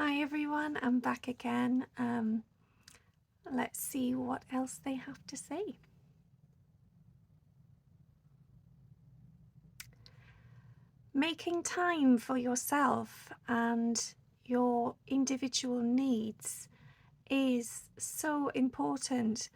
Hi everyone, I'm back again. Let's see what else they have to say. Making time for yourself and your individual needs is so important,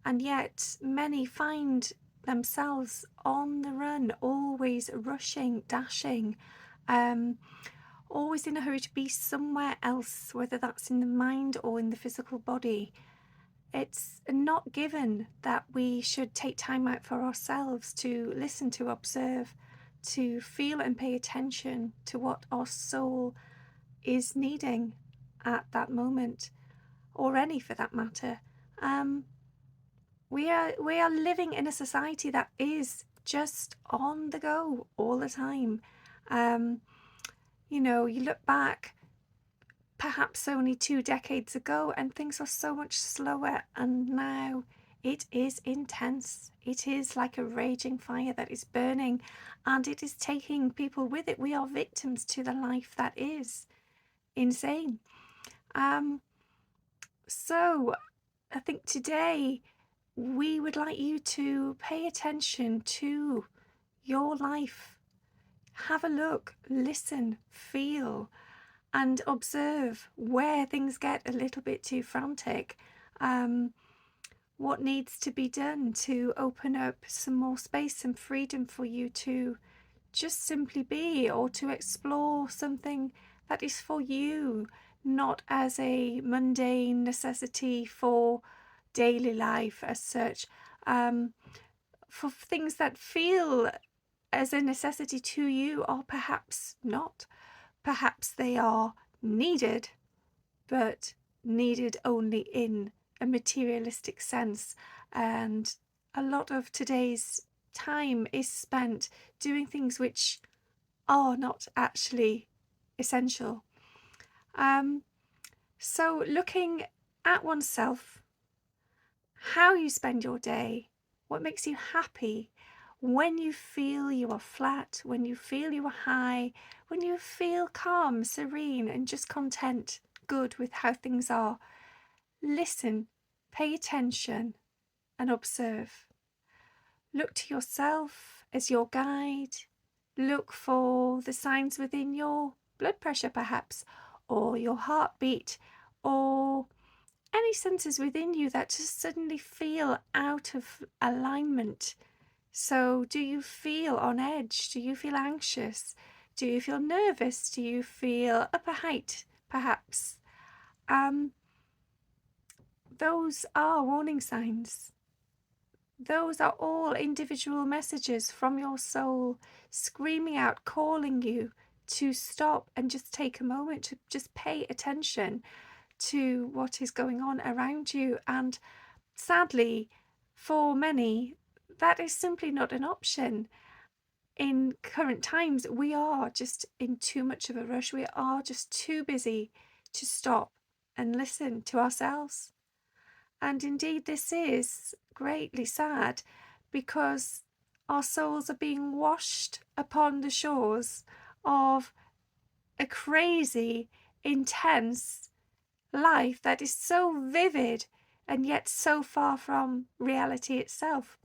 and yet many find themselves on the run, always rushing, dashing, always in a hurry to be somewhere else, whether that's in the mind or in the physical body. It's not given that we should take time out for ourselves to listen, to observe, to feel and pay attention to what our soul is needing at that moment, or any for that matter. We are living in a society that is just on the go all the time. You look back perhaps only 2 decades ago and things were so much slower, and now it is intense. It is like a raging fire that is burning, and it is taking people with it. We are victims to the life that is insane. So I think today we would like you to pay attention to your life. Have a look, listen, feel, and observe where things get a little bit too frantic. What needs to be done to open up some more space and freedom for you to just simply be, or to explore something that is for you, not as a mundane necessity for daily life as such. For things that feel as a necessity to you are perhaps not. Perhaps they are needed, but needed only in a materialistic sense. And a lot of today's time is spent doing things which are not actually essential. So looking at oneself, how you spend your day, what makes you happy, when you feel you are flat, when you feel you are high, when you feel calm, serene, and just content, good with how things are. Listen, pay attention, and observe. Look to yourself as your guide. Look for the signs within your blood pressure, perhaps, or your heartbeat, or any senses within you that just suddenly feel out of alignment. So do you feel on edge? Do you feel anxious? Do you feel nervous? Do you feel up a height, perhaps? Those are warning signs. Those are all individual messages from your soul screaming out, calling you to stop and just take a moment to just pay attention to what is going on around you. And sadly, for many, that is simply not an option. In current times, we are just in too much of a rush. We are just too busy to stop and listen to ourselves. And indeed, this is greatly sad, because our souls are being washed upon the shores of a crazy, intense life that is so vivid and yet so far from reality itself.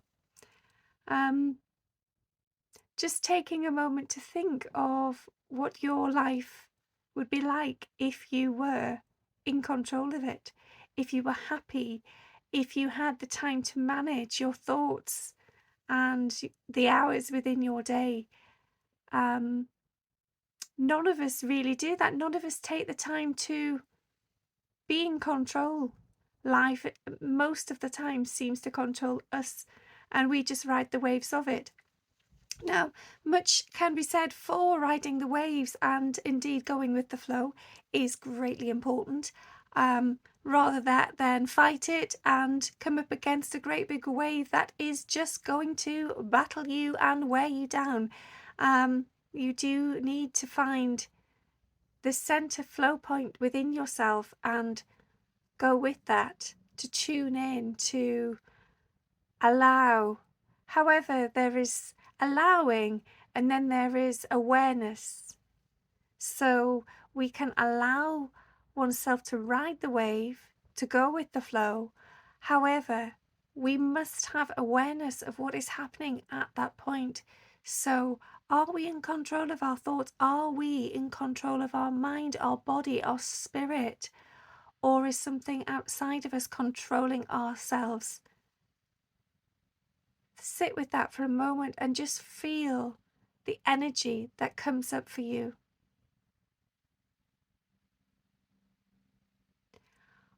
Just taking a moment to think of what your life would be like if you were in control of it, if you were happy, if you had the time to manage your thoughts and the hours within your day. None of us really do that. None of us take the time to be in control. Life, most of the time, seems to control us, and we just ride the waves of it. Now, much can be said for riding the waves, and indeed going with the flow is greatly important. Rather that than fight it and come up against a great big wave that is just going to battle you and wear you down. You do need to find the center flow point within yourself and go with that, to tune in, to allow. However, there is allowing, and then there is awareness. So we can allow oneself to ride the wave, to go with the flow. However, we must have awareness of what is happening at that point. So, are we in control of our thoughts? Are we in control of our mind, our body, our spirit? Or is something outside of us controlling ourselves? Sit with that for a moment and just feel the energy that comes up for you.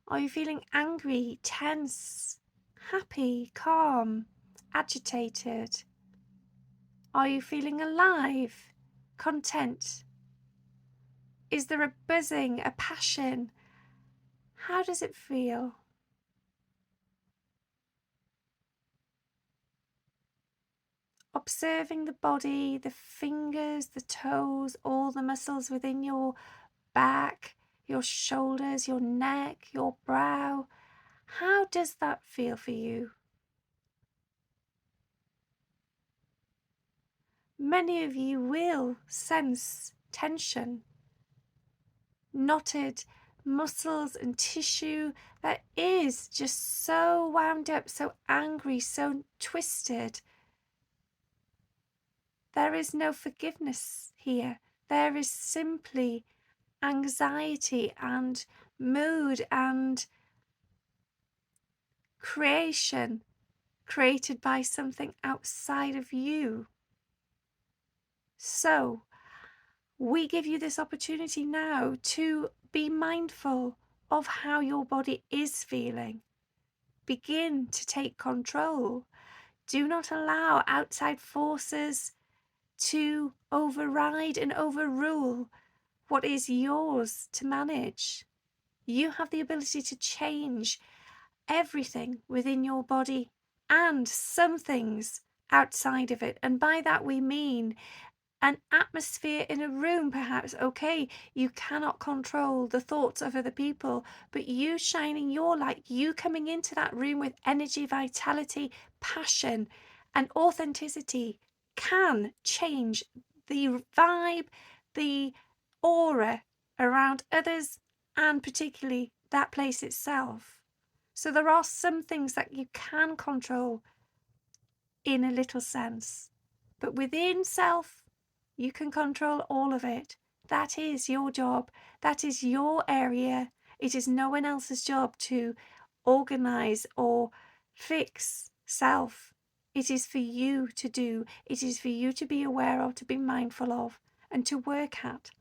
Are you feeling angry, tense, happy, calm, agitated? Are you feeling alive, content? Is there a buzzing, a passion? How does it feel? Observing the body, the fingers, the toes, all the muscles within your back, your shoulders, your neck, your brow. How does that feel for you? Many of you will sense tension, knotted muscles and tissue that is just so wound up, so angry, so twisted. There is no forgiveness here. There is simply anxiety and mood and creation created by something outside of you. So, we give you this opportunity now to be mindful of how your body is feeling. Begin to take control. Do not allow outside forces to override and overrule what is yours to manage. You have the ability to change everything within your body and some things outside of it. And by that we mean an atmosphere in a room, perhaps. Okay, you cannot control the thoughts of other people, but you shining your light, you coming into that room with energy, vitality, passion, and authenticity can change the vibe, the aura around others, and particularly that place itself. So there are some things that you can control in a little sense, but within self, you can control all of it. That is your job. That is your area. It is no one else's job to organize or fix self. It is for you to do. It is for you to be aware of, to be mindful of, and to work at.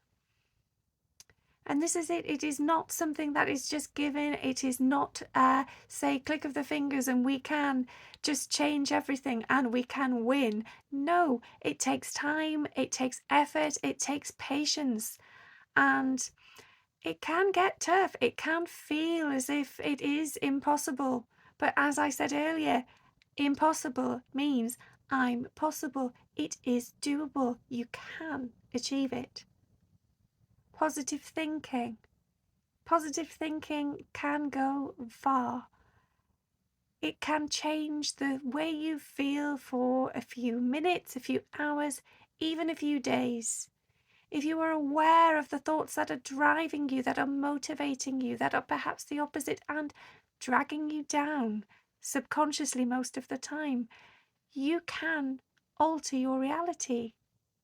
And this is it. It is not something that is just given. It is not, say, click of the fingers and we can just change everything and we can win. No, it takes time, it takes effort, it takes patience. And it can get tough. It can feel as if it is impossible. But as I said earlier, impossible means I'm possible. It is doable. You can achieve it. Positive thinking. Positive thinking can go far. It can change the way you feel for a few minutes, a few hours, even a few days. If you are aware of the thoughts that are driving you, that are motivating you, that are perhaps the opposite and dragging you down, subconsciously most of the time, you can alter your reality.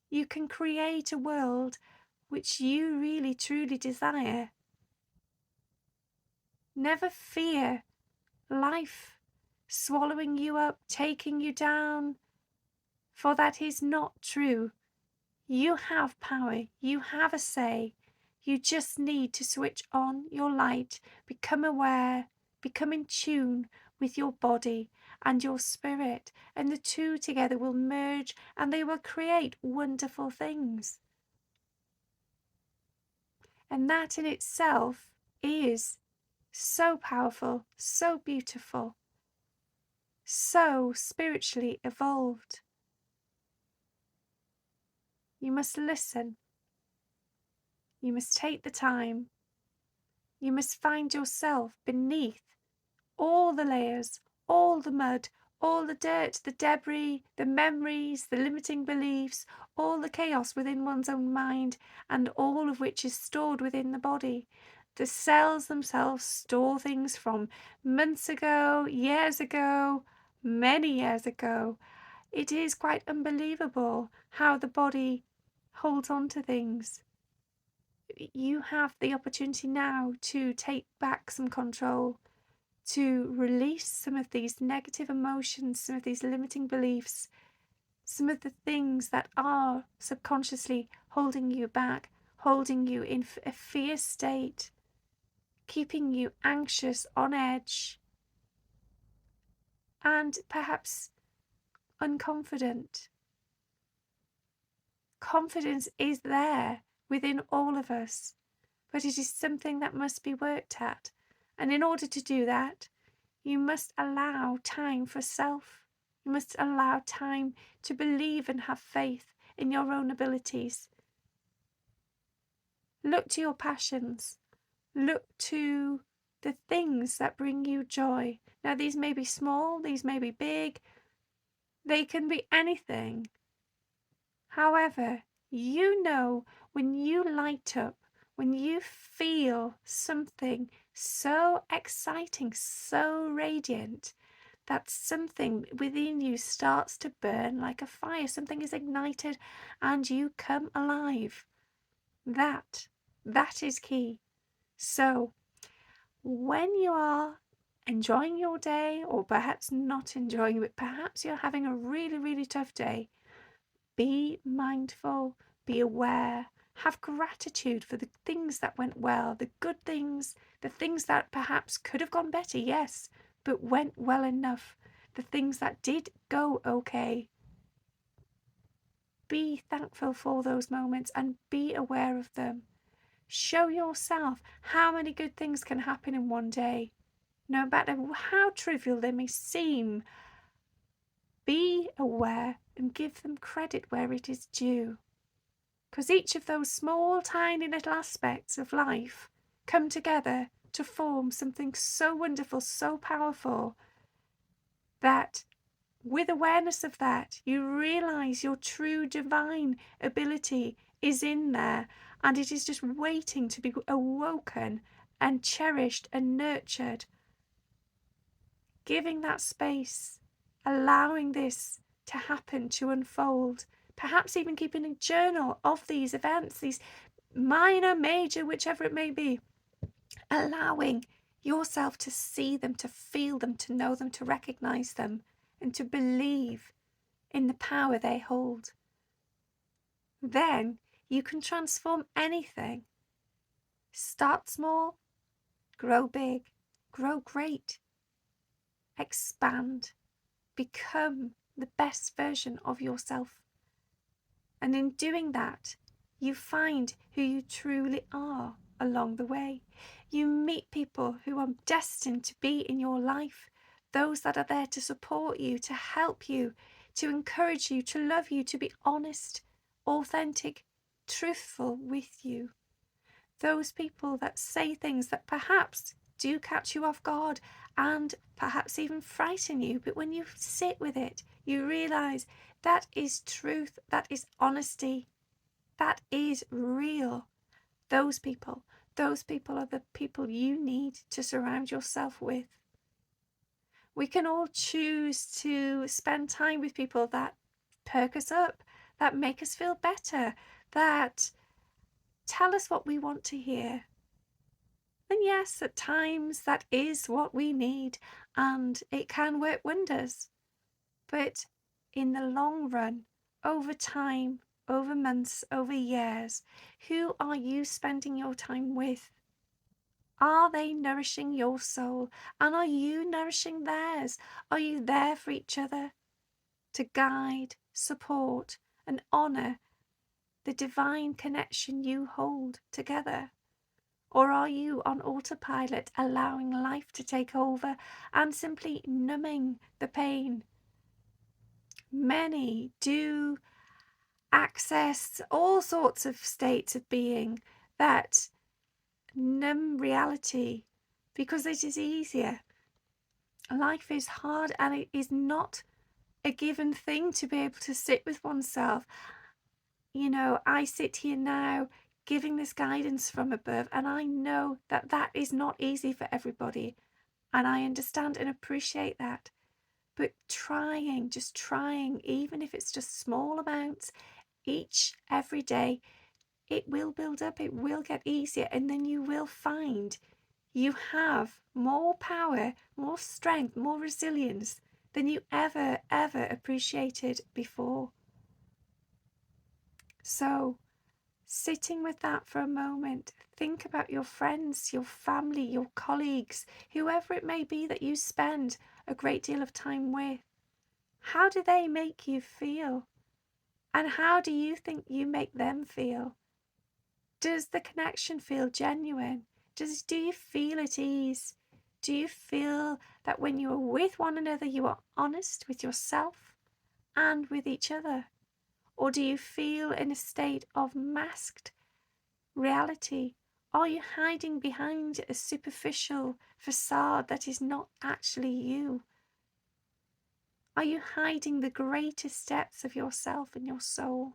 You can create a world which you really truly desire. Never fear life swallowing you up, taking you down, for that is not true. You have power, you have a say. You just need to switch on your light, become aware, become in tune with your body and your spirit, and the two together will merge and they will create wonderful things. And that in itself is so powerful, so beautiful, so spiritually evolved. You must listen. You must take the time. You must find yourself beneath all the layers, all the mud, all the dirt, the debris, the memories, the limiting beliefs, all the chaos within one's own mind, and all of which is stored within the body. The cells themselves store things from months ago, years ago, many years ago. It is quite unbelievable how the body holds on to things. You have the opportunity now to take back some control, to release some of these negative emotions, some of these limiting beliefs, some of the things that are subconsciously holding you back, holding you in a fear state, keeping you anxious, on edge, and perhaps unconfident. Confidence is there within all of us, but it is something that must be worked at. And in order to do that, you must allow time for self. You must allow time to believe and have faith in your own abilities. Look to your passions. Look to the things that bring you joy. Now, these may be small, these may be big, they can be anything. However, you know when you light up, when you feel something so exciting, so radiant, that something within you starts to burn like a fire, something is ignited and you come alive. That is key. So when you are enjoying your day, or perhaps not enjoying it, perhaps you're having a really, really tough day, be mindful, be aware, have gratitude for the things that went well, the good things, the things that perhaps could have gone better, yes, but went well enough, the things that did go okay. Be thankful for those moments and be aware of them. Show yourself how many good things can happen in one day, no matter how trivial they may seem. Be aware and give them credit where it is due. Because each of those small, tiny little aspects of life come together to form something so wonderful, so powerful, that with awareness of that, you realize your true divine ability is in there, and it is just waiting to be awoken and cherished and nurtured. Giving that space, allowing this to happen, to unfold, perhaps even keeping a journal of these events, these minor, major, whichever it may be, allowing yourself to see them, to feel them, to know them, to recognize them, and to believe in the power they hold. Then you can transform anything. Start small, grow big, grow great, expand, become the best version of yourself. And in doing that, you find who you truly are along the way. You meet people who are destined to be in your life, those that are there to support you, to help you, to encourage you, to love you, to be honest, authentic, truthful with you. Those people that say things that perhaps do catch you off guard and perhaps even frighten you, but when you sit with it, you realize that is truth, that is honesty, that is real. Those people are the people you need to surround yourself with. We can all choose to spend time with people that perk us up, that make us feel better, that tell us what we want to hear. And yes, at times that is what we need, and it can work wonders. But in the long run, over time, over months, over years, who are you spending your time with? Are they nourishing your soul? And are you nourishing theirs? Are you there for each other to guide, support, and honour the divine connection you hold together? Or are you on autopilot, allowing life to take over and simply numbing the pain? Many do access all sorts of states of being that numb reality because it is easier. Life is hard and it is not a given thing to be able to sit with oneself. You know, I sit here now giving this guidance from above. And I know that that is not easy for everybody. And I understand and appreciate that. But just trying, even if it's just small amounts, every day, it will build up, it will get easier, and then you will find you have more power, more strength, more resilience than you ever appreciated before. So, sitting with that for a moment, think about your friends, your family, your colleagues, whoever it may be that you spend a great deal of time with. How do they make you feel? And how do you think you make them feel? Does the connection feel genuine? Do you feel at ease? Do you feel that when you are with one another, you are honest with yourself and with each other? Or do you feel in a state of masked reality? Are you hiding behind a superficial facade that is not actually you? Are you hiding the greatest depths of yourself and your soul?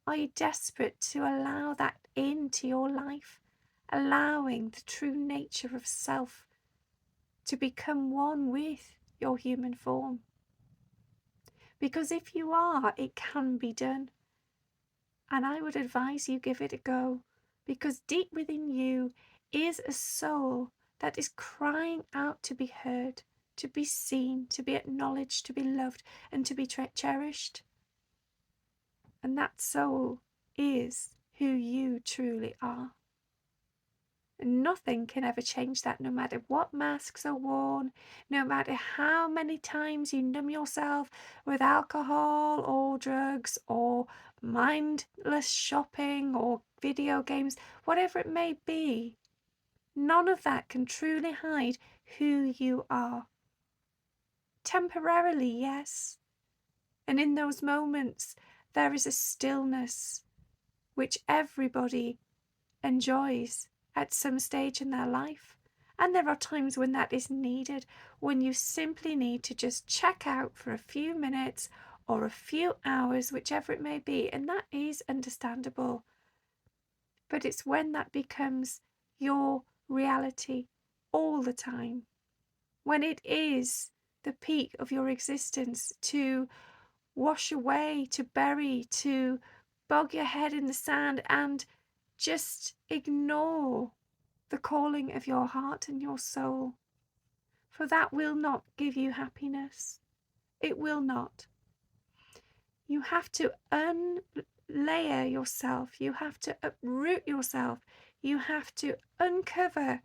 Are you desperate to allow that into your life, allowing the true nature of self to become one with your human form? Because if you are, it can be done. And I would advise you give it a go, because deep within you is a soul that is crying out to be heard, to be seen, to be acknowledged, to be loved, and to be cherished. And that soul is who you truly are. And nothing can ever change that, no matter what masks are worn, no matter how many times you numb yourself with alcohol or drugs or mindless shopping or video games, whatever it may be. None of that can truly hide who you are. Temporarily, yes. And in those moments, there is a stillness which everybody enjoys at some stage in their life. And there are times when that is needed, when you simply need to just check out for a few minutes or a few hours, whichever it may be, and that is understandable. But it's when that becomes your reality all the time, when it is the peak of your existence, to wash away, to bury, to bog your head in the sand and just ignore the calling of your heart and your soul. For that will not give you happiness. It will not. You have to unlayer yourself. You have to uproot yourself. You have to uncover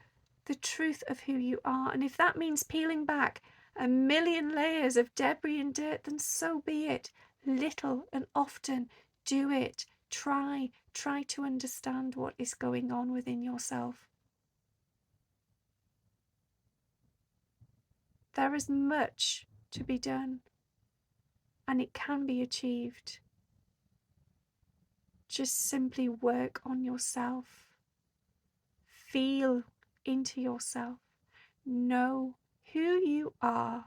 the truth of who you are. And if that means peeling back a million layers of debris and dirt, then so be it. Little and often, do it. Try to understand what is going on within yourself. There is much to be done, and it can be achieved. Just simply work on yourself. Feel into yourself. Know who you are.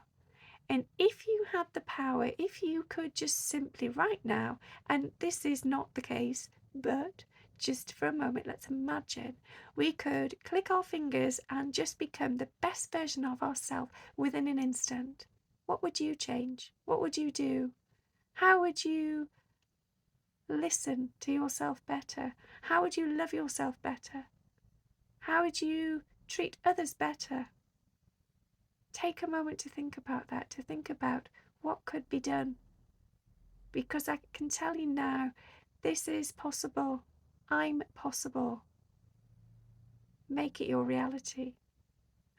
And if you had the power, if you could just simply right now, and this is not the case, but just for a moment, let's imagine we could click our fingers and just become the best version of ourselves within an instant. What would you change? What would you do? How would you listen to yourself better? How would you love yourself better? How would you treat others better? Take a moment to think about that, to think about what could be done. Because I can tell you now, this is possible. I'm possible. Make it your reality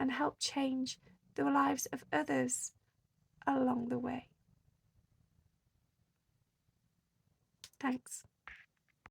and help change the lives of others along the way. Thanks.